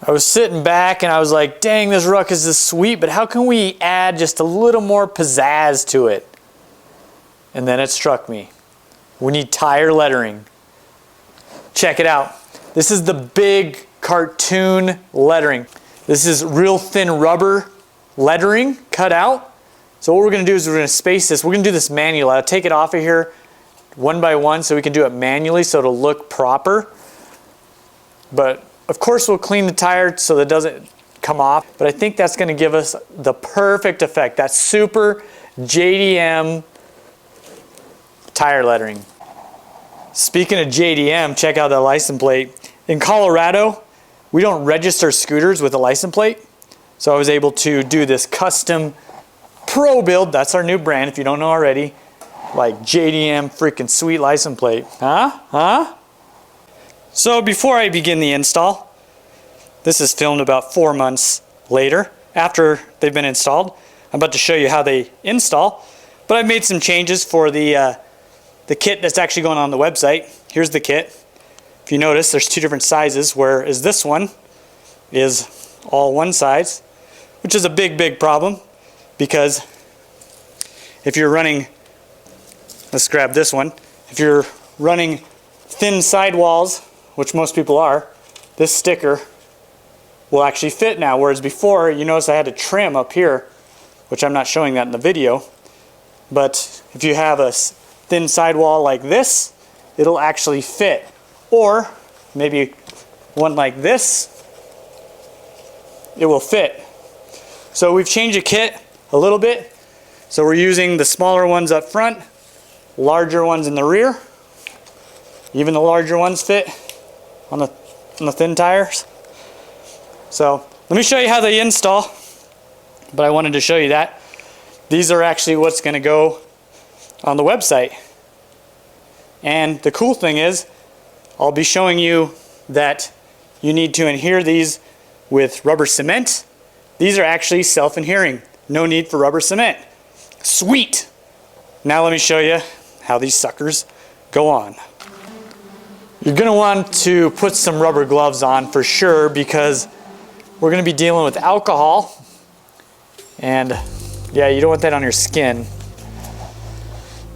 I was sitting back and I was like, dang, this ruckus is sweet, but how can we add just a little more pizzazz to it? And then it struck me. We need tire lettering. Check it out. This is the big cartoon lettering. This is real thin rubber lettering cut out. So what we're gonna do is we're gonna space this. We're gonna do this manually. I'll take it off of here one by one so we can do it manually so it'll look proper. But of course we'll clean the tire so that it doesn't come off. But I think that's gonna give us the perfect effect. That super JDM tire lettering. Speaking of JDM, check out that license plate. In Colorado, we don't register scooters with a license plate. So I was able to do this custom pro build. That's our new brand, if you don't know already. Like JDM freaking sweet license plate. Huh? So before I begin the install, this is filmed about 4 months later, after they've been installed. I'm about to show you how they install, but I've made some changes for the kit that's actually going on the website. Here's the kit. If you notice, there's two different sizes, whereas this one is all one size, which is a big problem, because if you're running, let's grab this one, if you're running thin sidewalls, which most people are, this sticker will actually fit now, whereas before, you notice I had to trim up here, which I'm not showing that in the video, but if you have a thin sidewall like this, it'll actually fit. Or maybe one like this, it will fit. So we've changed the kit a little bit. So we're using the smaller ones up front, larger ones in the rear. Even the larger ones fit on the thin tires. So let me show you how they install, but I wanted to show you that. These are actually what's going to go on the website. And the cool thing is, I'll be showing you that you need to adhere these with rubber cement. These are actually self-adhering. No need for rubber cement. Sweet! Now let me show you how these suckers go on. You're going to want to put some rubber gloves on for sure, because we're going to be dealing with alcohol. And yeah, you don't want that on your skin.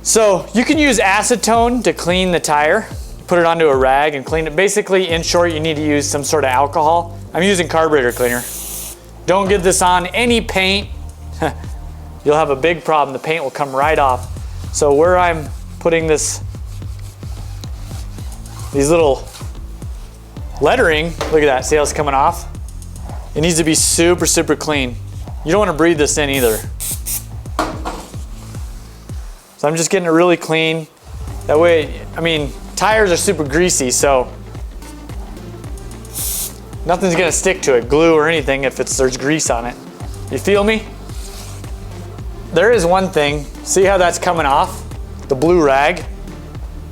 So you can use acetone to clean the tire. Put it onto a rag and clean it. Basically, in short, you need to use some sort of alcohol. I'm using carburetor cleaner. Don't get this on any paint. You'll have a big problem. The paint will come right off. So where I'm putting these little lettering, look at that, see how it's coming off? It needs to be super clean. You don't want to breathe this in either. So I'm just getting it really clean. That way, I mean, tires are super greasy, so nothing's gonna stick to it, glue or anything, if there's grease on it. You feel me? There is one thing, see how that's coming off? The blue rag?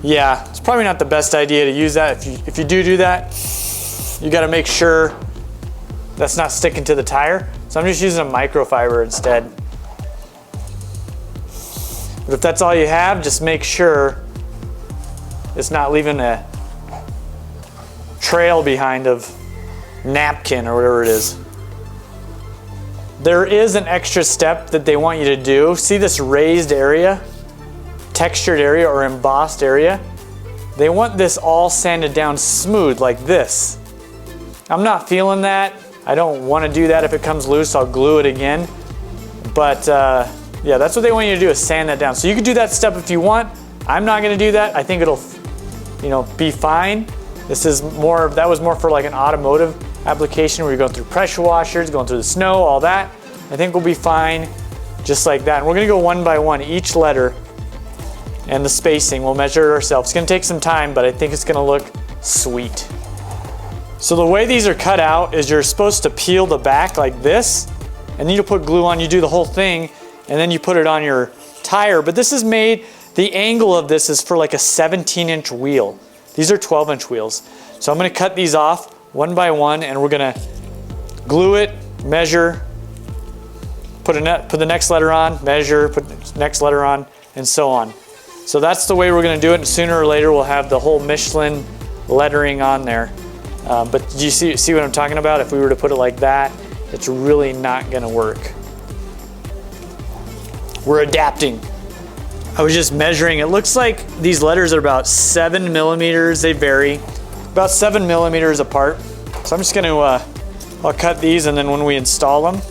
Yeah, it's probably not the best idea to use that. If you do that, you gotta make sure that's not sticking to the tire. So I'm just using a microfiber instead. But if that's all you have, just make sure it's not leaving a trail behind of napkin or whatever it is. There is an extra step that they want you to do. See this raised area, textured area or embossed area? They want this all sanded down smooth like this. I'm not feeling that. I don't want to do that. If it comes loose, I'll glue it again. But yeah, that's what they want you to do, is sand that down. So you can do that step if you want. I'm not going to do that. I think it'll, be fine. This is more, that was more for like an automotive application where you're going through pressure washers, going through the snow, all that. I think we'll be fine just like that. And we're going to go one by one, each letter and the spacing. We'll measure it ourselves. It's going to take some time, but I think it's going to look sweet. So the way these are cut out is you're supposed to peel the back like this, and then you put glue on, you do the whole thing, and then you put it on your tire. But this is made, the angle of this is for like a 17-inch wheel. These are 12-inch wheels. So I'm going to cut these off one by one, and we're going to glue it, measure, put the next letter on, measure, put the next letter on, and so on. So that's the way we're going to do it, and sooner or later we'll have the whole Michelin lettering on there. But do you see what I'm talking about? If we were to put it like that, it's really not gonna work. We're adapting. I was just measuring. It looks like these letters are about 7 millimeters. They vary, about 7 millimeters apart. So I'm just gonna, I'll cut these, and then when we install them,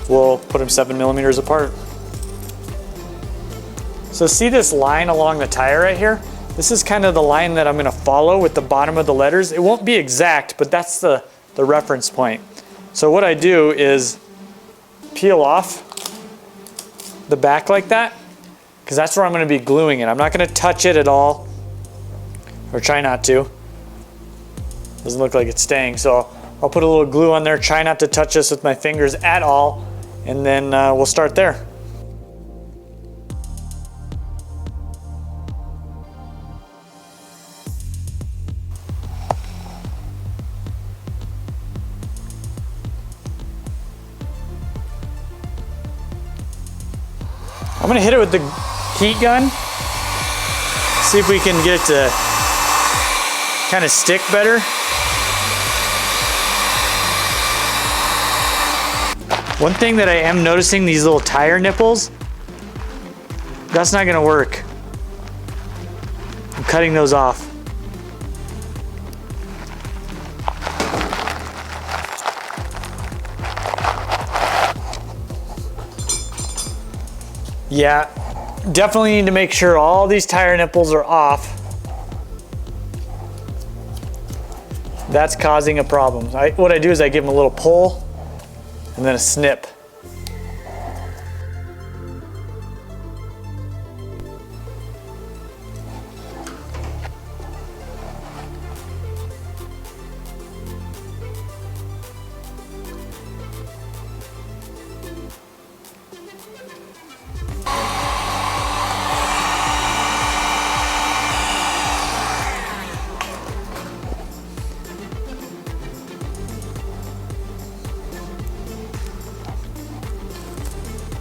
we'll put them 7 millimeters apart. So see this line along the tire right here? This is kind of the line that I'm gonna follow with the bottom of the letters. It won't be exact, but that's the reference point. So what I do is peel off the back like that, because that's where I'm gonna be gluing it. I'm not gonna touch it at all, or try not to. Doesn't look like it's staying, so I'll put a little glue on there, try not to touch this with my fingers at all, and then we'll start there. I'm gonna hit it with the heat gun, see if we can get it to kind of stick better. One thing that I am noticing, these little tire nipples, that's not gonna work. I'm cutting those off. Yeah, definitely need to make sure all these tire nipples are off. That's causing a problem. What I do is I give them a little pull and then a snip.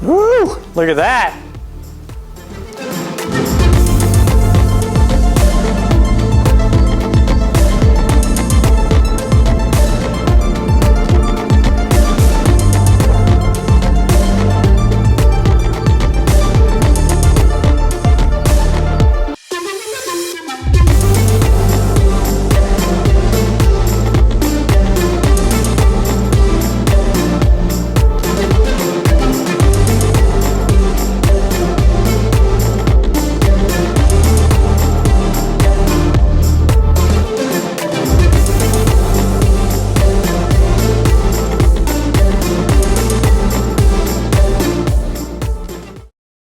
Woo! Look at that.